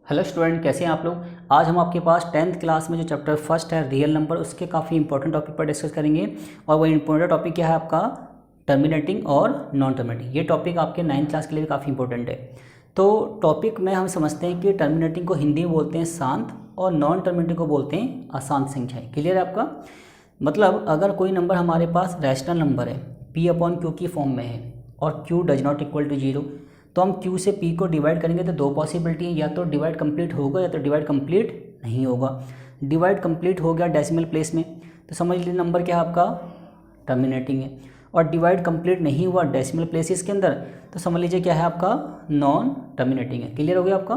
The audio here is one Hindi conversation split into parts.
हेलो स्टूडेंट, कैसे हैं आप लोग। आज हम आपके पास 10th क्लास में जो चैप्टर फर्स्ट है रियल नंबर, उसके काफ़ी इंपॉर्टेंट टॉपिक पर डिस्कस करेंगे। और वो इंपॉर्टेंट टॉपिक क्या है आपका, टर्मिनेटिंग और नॉन टर्मिनेटिंग। ये टॉपिक आपके 9th क्लास के लिए भी काफ़ी इंपॉर्टेंट है। तो टॉपिक में हम समझते हैं कि टर्मिनेटिंग को हिंदी में बोलते हैं शांत और नॉन टर्मिनेटिंग को बोलते हैं अशांत संख्याएँ। क्लियर है आपका। मतलब अगर कोई नंबर हमारे पास रैशनल नंबर है, P/Q की फॉर्म में है और Q does not equal to 0, तो हम Q से P को डिवाइड करेंगे तो दो पॉसिबिलिटी है, या तो डिवाइड कंप्लीट होगा या तो डिवाइड कंप्लीट नहीं होगा। डिवाइड कंप्लीट हो गया डेसिमल प्लेस में तो समझ लीजिए नंबर क्या है आपका, टर्मिनेटिंग है। और डिवाइड कंप्लीट नहीं हुआ डेसिमल प्लेसेस के अंदर तो समझ लीजिए क्या है आपका, नॉन टर्मिनेटिंग है। क्लियर हो गया आपका।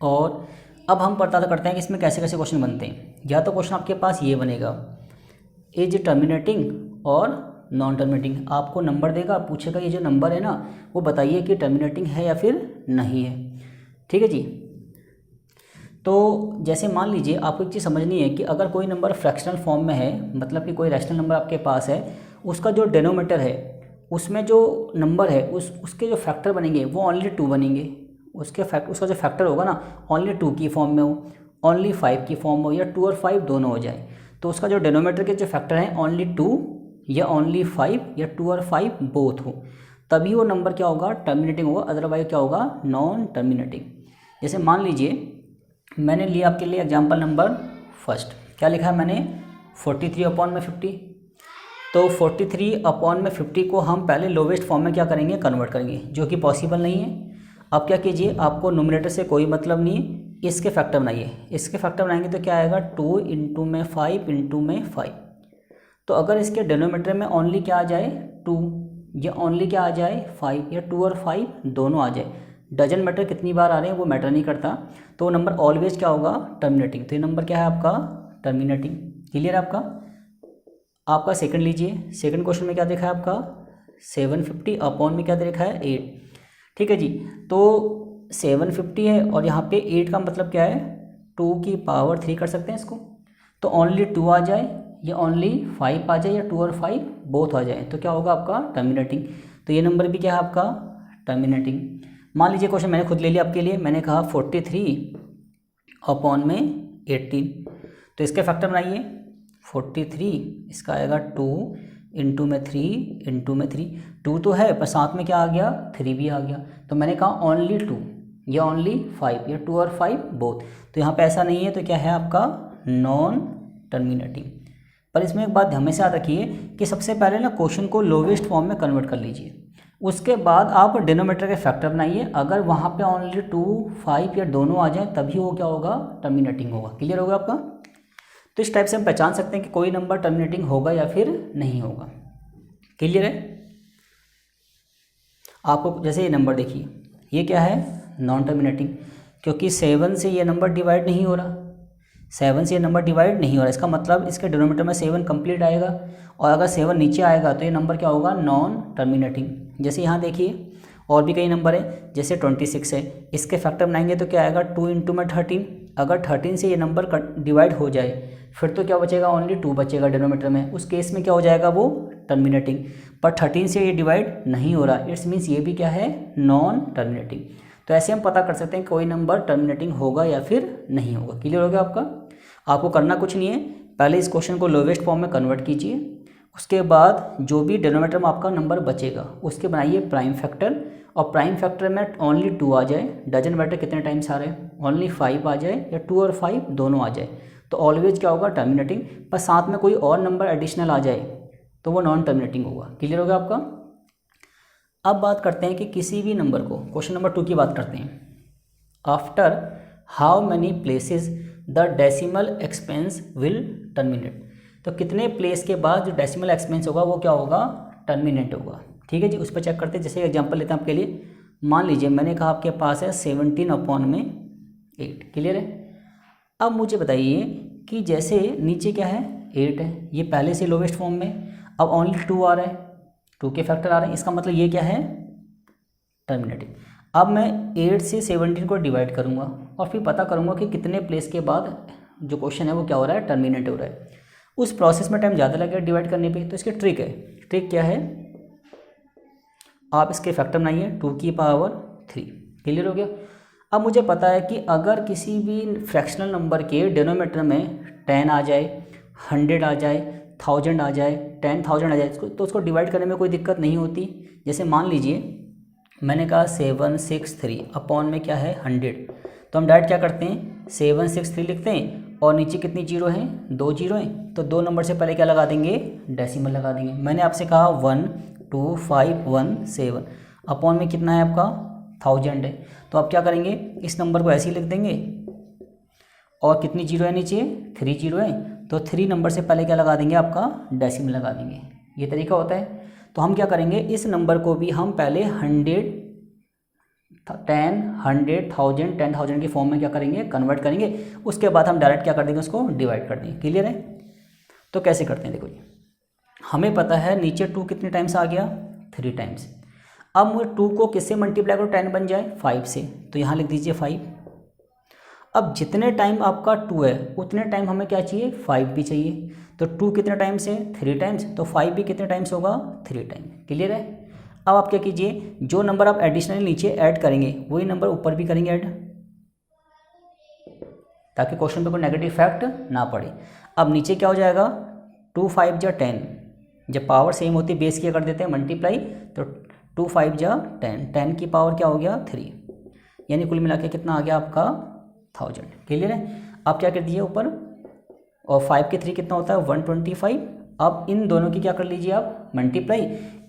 और अब हम पता करते हैं कि इसमें कैसे कैसे क्वेश्चन बनते हैं। या तो क्वेश्चन आपके पास ये बनेगा, इज टर्मिनेटिंग और नॉन टर्मिनेटिंग। आपको नंबर देगा, पूछेगा ये जो नंबर है ना वो बताइए कि टर्मिनेटिंग है या फिर नहीं है। ठीक है जी। तो जैसे मान लीजिए आपको एक चीज़ समझनी है कि अगर कोई नंबर फ्रैक्शनल फॉर्म में है, मतलब कि कोई रैशनल नंबर आपके पास है, उसका जो डिनोमिनेटर है उसमें जो नंबर है उसके जो फैक्टर बनेंगे वो ओनली 2 बनेंगे। उसका जो फैक्टर होगा ना ओनली 2 की फॉर्म में हो, ओनली 5 की फॉर्म हो, या 2 और 5 दोनों हो जाए। तो उसका जो डिनोमिनेटर के जो फैक्टर हैं ओनली 2 या ओनली 5 या 2 और 5 बोथ हो, तभी वो नंबर क्या होगा, टर्मिनेटिंग होगा। अदरवाइज क्या होगा, नॉन टर्मिनेटिंग। जैसे मान लीजिए मैंने लिया आपके लिए एग्जांपल नंबर फर्स्ट, क्या लिखा है मैंने, 43/50। तो 43/50 को हम पहले लोवेस्ट फॉर्म में क्या करेंगे, कन्वर्ट करेंगे, जो कि पॉसिबल नहीं है। अब क्या कीजिए, आपको नोमिनेटर से कोई मतलब नहीं है, इसके फैक्टर बनाइए। इसके फैक्टर बनाएंगे तो क्या आएगा, 2 इंटू में 5 इंटू में 5। तो अगर इसके डिनोमिनेटर में ओनली क्या आ जाए 2, या ओनली क्या आ जाए 5, या 2 और 5 दोनों आ जाए, डजन मैटर कितनी बार आ रहे हैं वो मैटर नहीं करता, तो वो नंबर ऑलवेज क्या होगा, टर्मिनेटिंग। तो ये नंबर क्या है आपका, टर्मिनेटिंग। क्लियर है आपका सेकंड लीजिए। सेकंड क्वेश्चन में क्या देखा है आपका, 750 अपॉन में क्या देखा है 8। ठीक है जी। तो 750 है और यहाँ पे 8 का मतलब क्या है, 2 की पावर 3 कर सकते हैं इसको। तो ओनली 2 आ जाए या ओनली 5 आ जाए, या 2 और 5 बोथ आ जाए, तो क्या होगा आपका, टर्मिनेटिंग। तो ये नंबर भी क्या है आपका, टर्मिनेटिंग। मान लीजिए क्वेश्चन मैंने खुद ले लिया आपके लिए, मैंने कहा 43 अपॉन में 18। तो इसके फैक्टर बनाइए, 43 इसका आएगा 2 इंटू में 3 इंटू में 3। 2 तो है पर साथ में क्या आ गया, 3 भी आ गया। तो मैंने कहा ओनली 2 या ओनली 5 या 2 और 5 बोथ। तो यहाँ पे ऐसा नहीं है, तो क्या है आपका, नॉन टर्मिनेटिंग। पर इसमें एक बात हमेशा याद रखिए कि सबसे पहले ना क्वेश्चन को लोवेस्ट फॉर्म में कन्वर्ट कर लीजिए, उसके बाद आप डिनोमिनेटर के फैक्टर बनाइए। अगर वहाँ पे ओनली 2, 5 या दोनों आ जाए तभी वो क्या होगा, टर्मिनेटिंग होगा। क्लियर होगा आपका। तो इस टाइप से हम पहचान सकते हैं कि कोई नंबर टर्मिनेटिंग होगा या फिर नहीं होगा। क्लियर है आपको। जैसे ये नंबर देखिए, ये क्या है, नॉन टर्मिनेटिंग, क्योंकि 7 से ये नंबर डिवाइड नहीं हो रहा। 7 से ये नंबर डिवाइड नहीं हो रहा, इसका मतलब इसके डिनोमिनेटर में 7 कंप्लीट आएगा, और अगर 7 नीचे आएगा तो ये नंबर क्या होगा, नॉन टर्मिनेटिंग। जैसे यहाँ देखिए और भी कई नंबर है, जैसे 26 है, इसके फैक्टर बनाएंगे तो क्या आएगा, 2 इंटू में 13। अगर 13 से ये नंबर डिवाइड हो जाए फिर तो क्या बचेगा, ओनली 2 बचेगा डिनोमिनेटर में। उस केस में क्या हो जाएगा, वो टर्मिनेटिंग। पर 13 से ये डिवाइड नहीं हो रहा, इट्स मीन्स ये भी क्या है, नॉन टर्मिनेटिंग। तो ऐसे हम पता कर सकते हैं कोई नंबर टर्मिनेटिंग होगा या फिर नहीं होगा। क्लियर हो गया आपका। आपको करना कुछ नहीं है, पहले इस क्वेश्चन को लोवेस्ट फॉर्म में कन्वर्ट कीजिए, उसके बाद जो भी डिनोमिनेटर में आपका नंबर बचेगा उसके बनाइए प्राइम फैक्टर, और प्राइम फैक्टर में ओनली 2 आ जाए, डजन मैटर कितने टाइम्स आ रहे हैं, ओनली 5 आ जाए या 2 और 5 दोनों आ जाए, तो ऑलवेज क्या होगा, टर्मिनेटिंग। पर साथ में कोई और नंबर एडिशनल आ जाए तो वो नॉन टर्मिनेटिंग होगा। क्लियर होगा आपका। अब बात करते हैं कि किसी भी नंबर को, क्वेश्चन नंबर 2 की बात करते हैं, after how many places the decimal expense will terminate. तो कितने प्लेस के बाद जो डेसिमल एक्सपेंस होगा वो क्या होगा, टर्मिनेट होगा। ठीक है जी। उस पर चेक करते हैं। जैसे एग्जांपल लेते हैं आपके लिए, मान लीजिए मैंने कहा आपके पास है 17 अपॉन में 8। क्लियर है। अब मुझे बताइए कि जैसे नीचे क्या है, 8 है, ये पहले से लोवेस्ट फॉर्म में, अब ओनली 2 आ रहा है, 2 के फैक्टर आ रहे हैं, इसका मतलब ये क्या है, टर्मिनेटिंग। अब मैं 8 से 17 को डिवाइड करूँगा और फिर पता करूँगा कि कितने प्लेस के बाद जो क्वेश्चन है वो क्या हो रहा है, टर्मिनेट हो रहा है। उस प्रोसेस में टाइम ज़्यादा लगेगा डिवाइड करने पे, तो इसकी ट्रिक है। ट्रिक क्या है, आप इसके फैक्टर बनाइए, 2 की पावर 3। क्लियर हो गया। अब मुझे पता है कि अगर किसी भी फ्रैक्शनल नंबर के डिनोमिनेटर में 10 आ जाए, 100 आ जाए, 1000 आ जाए, 10,000 आ जाए, तो उसको डिवाइड करने में कोई दिक्कत नहीं होती। जैसे मान लीजिए मैंने कहा 763 अपॉन में क्या है 100, तो हम डायरेक्ट क्या करते हैं 763 लिखते हैं और नीचे कितनी जीरो हैं, 2 जीरो हैं, तो 2 नंबर से पहले क्या लगा देंगे, डेसिमल लगा देंगे। मैंने आपसे कहा 12517 अपॉन में कितना है आपका 1000 है, तो आप क्या करेंगे इस नंबर को ऐसे ही लिख देंगे और कितनी जीरो है नीचे 3 जीरो है, तो 3 नंबर से पहले क्या लगा देंगे आपका डेसिमल लगा देंगे। ये तरीका होता है। तो हम क्या करेंगे इस नंबर को भी हम पहले 100, 10, 100, 1000, 10,000 की फॉर्म में क्या करेंगे कन्वर्ट करेंगे, उसके बाद हम डायरेक्ट क्या कर देंगे उसको डिवाइड कर देंगे। क्लियर है? तो कैसे करते हैं देखो जी, हमें पता है नीचे 2 कितने टाइम्स आ गया 3 टाइम्स। अब 2 को किससे मल्टीप्लाई करो 10 बन जाए 5 से, तो यहाँ लिख दीजिए 5। अब जितने टाइम आपका 2 है उतने टाइम हमें क्या चाहिए 5 भी चाहिए, तो 2 कितने टाइम्स है 3 टाइम्स, तो 5 भी कितने टाइम्स होगा 3 टाइम। क्लियर है? अब आप क्या कीजिए जो नंबर आप एडिशनली नीचे ऐड करेंगे वही नंबर ऊपर भी करेंगे ऐड, ताकि क्वेश्चन पे कोई नेगेटिव इफेक्ट ना पड़े। अब नीचे क्या हो जाएगा 2 5 जा 10, जब पावर सेम होती है बेस की कर देते हैं मल्टीप्लाई, तो 2 5 जा 10, 10 की पावर क्या हो गया 3, यानी कुल मिला के कितना आ गया आपका 1000। क्लियर है? आप क्या कर दीजिए ऊपर, और 5 के 3 कितना होता है 125। अब इन दोनों की क्या कर लीजिए आप मल्टीप्लाई,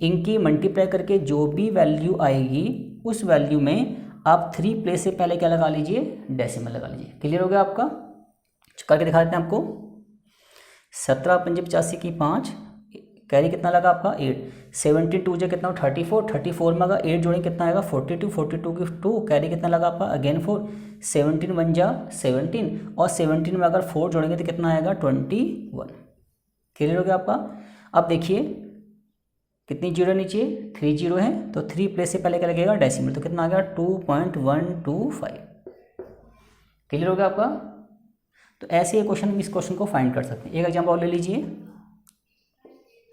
इनकी मल्टीप्लाई करके जो भी वैल्यू आएगी उस वैल्यू में आप 3 प्लेस से पहले क्या लगा लीजिए डेसिमल लगा लीजिए। क्लियर हो गया आपका? करके दिखा देते हैं आपको। 17 पंजे 85 की 5, कैरी कितना लगा आपका 8, 17 2 जो कितना 34, 34 में अगर 8 जोड़ेंगे कितना आएगा 42, 42 की 2, कैरी कितना लगा आपका अगेन 4, 17 1 जा 17, और 17 में अगर 4 जोड़ेंगे तो कितना आएगा 21। क्लियर हो गया आपका? अब देखिए कितनी जीरो नीचे 3 जीरो है, तो 3 प्लेस से पहले क्या लगेगा डेसिमल, तो कितना आ गया 2.125। क्लियर हो गया आपका? तो ऐसे ये क्वेश्चन इस क्वेश्चन को फाइंड कर सकते हैं। एक एग्जाम्पल और ले लीजिए,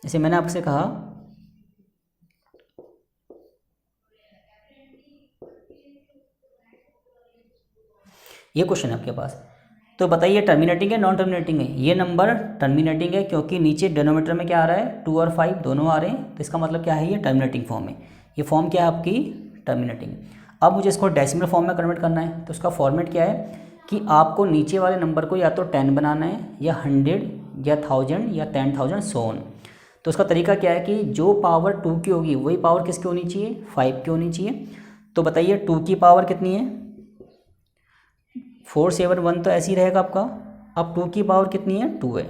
जैसे मैंने आपसे कहा ये क्वेश्चन है आपके पास, तो बताइए टर्मिनेटिंग है नॉन टर्मिनेटिंग है। ये नंबर टर्मिनेटिंग है क्योंकि नीचे डिनोमिनेटर में क्या आ रहा है 2 और 5 दोनों आ रहे हैं, तो इसका मतलब क्या है ये टर्मिनेटिंग फॉर्म है। ये फॉर्म क्या है आपकी टर्मिनेटिंग। अब मुझे इसको डेसिमल फॉर्म में कन्वर्ट करना है, तो उसका फॉर्मेट क्या है कि आपको नीचे वाले नंबर को या तो 10 बनाना है या 100 या 1000 या 10,000 सो ऑन। तो उसका तरीका क्या है कि जो पावर 2 की होगी वही पावर किसकी होनी चाहिए 5 की होनी चाहिए। तो बताइए 2 की पावर कितनी है 471, तो ऐसे ही रहेगा आपका। अब 2 की पावर कितनी है 2 है,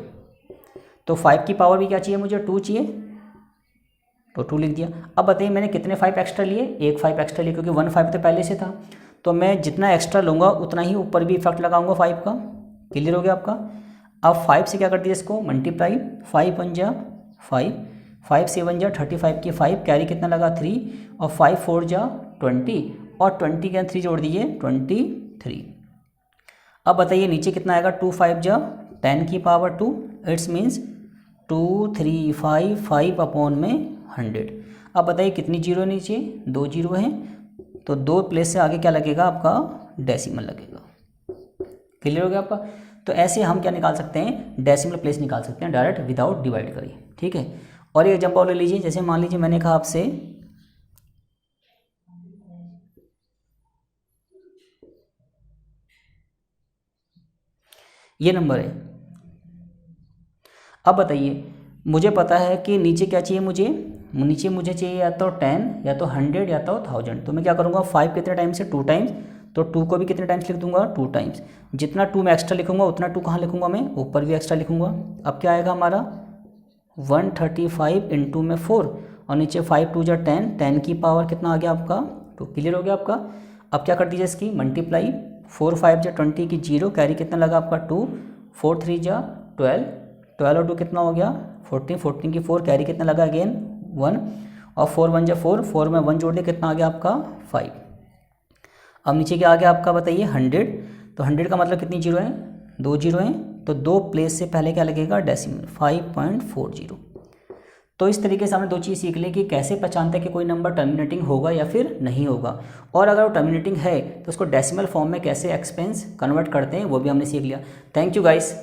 तो 5 की पावर भी क्या चाहिए मुझे 2 चाहिए, तो 2 लिख दिया। अब बताइए मैंने कितने 5 एक्स्ट्रा लिए, एक 5 एक्स्ट्रा लिए, क्योंकि 1 5 तो पहले से था, तो मैं जितना एक्स्ट्रा लूँगा उतना ही ऊपर भी इफेक्ट लगाऊंगा 5 का। क्लियर हो गया आपका? अब 5 से क्या कर दिया इसको मल्टीप्लाई, 5 1 जा 5, 5 7 जा 35 की 5, कैरी कितना लगा 3, और 5 4 जा 20, और 20 के 3 जोड़ दीजिए 23। अब बताइए नीचे कितना आएगा 2 5 जा 10 की पावर 2, इट्स मीन्स 2 3 5 5 अपॉन में 100। अब बताइए कितनी जीरो नीचे 2 जीरो हैं, तो 2 प्लेस से आगे क्या लगेगा आपका डेसिमल लगेगा। क्लियर हो गया आपका? तो ऐसे हम क्या निकाल सकते हैं डेसिमल प्लेस निकाल सकते हैं डायरेक्ट विदाउट डिवाइड करिए। ठीक है? और एक एग्जाम्पल ले लीजिए, जैसे मान लीजिए मैंने कहा आपसे ये नंबर है। अब बताइए मुझे पता है कि नीचे क्या चाहिए मुझे चाहिए या तो 10 या तो 100 या तो 1000। तो मैं क्या करूँगा 5 कितने टाइम्स है 2 टाइम्स, तो 2 को भी कितने टाइम्स लिख दूंगा 2 टाइम्स। जितना 2 मैं एक्स्ट्रा लिखूंगा उतना 2 कहाँ लिखूंगा मैं ऊपर भी एक्स्ट्रा लिखूंगा। अब क्या आएगा हमारा 135 इंटू में 4, और नीचे 5 2 जा 10, 10 की पावर कितना आ गया आपका 2। क्लियर हो गया आपका? अब क्या कर दीजिए इसकी मल्टीप्लाई, 4 5 जा 20 की 0, कैरी कितना लगा आपका 2, 4 3 जा 12, 12 और 2 कितना हो गया 14, 14 की 4, कैरी कितना लगा अगेन 1, और 4 1 जा 4, 4 में 1 जोड़ दे कितना आ गया आपका 5। अब नीचे क्या आ गया आपका बताइए 100, तो 100 का मतलब कितनी जीरो है 2 जीरो हैं, तो 2 प्लेस से पहले क्या लगेगा डेसिमल 5.40। तो इस तरीके से हमने दो चीज़ सीख ली कि कैसे पहचानते हैं कि कोई नंबर टर्मिनेटिंग होगा या फिर नहीं होगा, और अगर वो टर्मिनेटिंग है तो उसको डेसिमल फॉर्म में कैसे एक्सपेंस कन्वर्ट करते हैं वो भी हमने सीख लिया। Thank you guys.